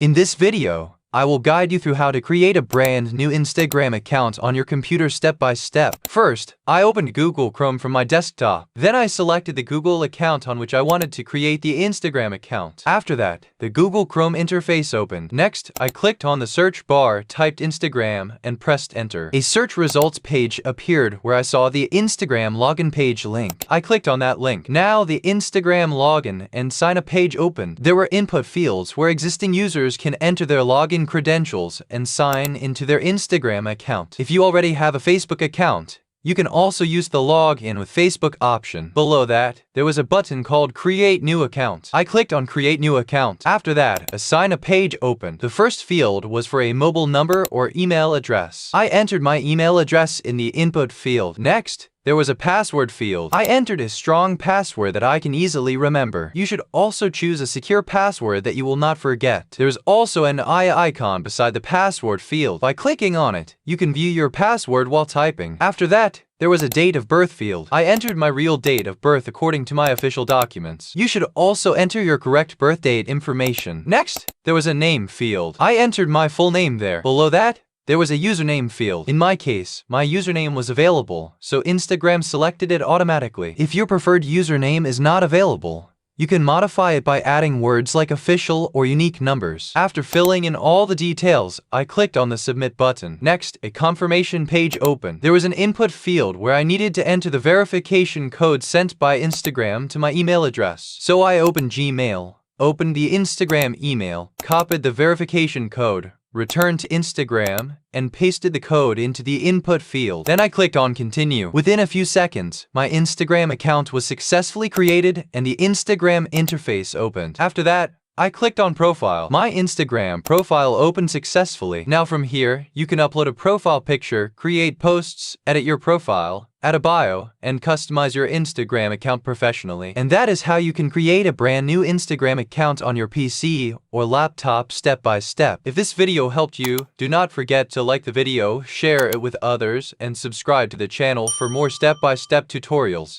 In this video, I will guide you through how to create a brand new Instagram account on your computer step by step. First, I opened Google Chrome from my desktop. Then I selected the Google account on which I wanted to create the Instagram account. After that, the Google Chrome interface opened. Next, I clicked on the search bar, typed Instagram, and pressed enter. A search results page appeared where I saw the Instagram login page link. I clicked on that link. Now the Instagram login and sign up page opened. There were input fields where existing users can enter their login credentials and sign into their Instagram account. If you already have a Facebook account, you can also use the login with Facebook option. Below that, there was a button called Create New Account. I clicked on Create New Account. After that, a sign up page opened. The first field was for a mobile number or email address. I entered my email address in the input field. Next, there was a password field. I entered a strong password that I can easily remember. You should also choose a secure password that you will not forget. There's also an eye icon beside the password field. By clicking on it, you can view your password while typing. After that, there was a date of birth field. I entered my real date of birth according to my official documents. You should also enter your correct birth date information. Next, there was a name field. I entered my full name there. Below that, there was a username field. In my case, my username was available, so Instagram selected it automatically. If your preferred username is not available, you can modify it by adding words like official or unique numbers. After filling in all the details, I clicked on the submit button. Next, a confirmation page opened. There was an input field where I needed to enter the verification code sent by Instagram to my email address. So I opened Gmail, opened the Instagram email, copied the verification code, returned to Instagram, and pasted the code into the input field. Then I clicked on continue. Within a few seconds, my Instagram account was successfully created and the Instagram interface opened. After that, I clicked on profile. My Instagram profile opened successfully. Now from here, you can upload a profile picture, create posts, edit your profile, add a bio, and customize your Instagram account professionally. And that is how you can create a brand new Instagram account on your PC or laptop step by step. If this video helped you, do not forget to like the video, share it with others, and subscribe to the channel for more step-by-step tutorials.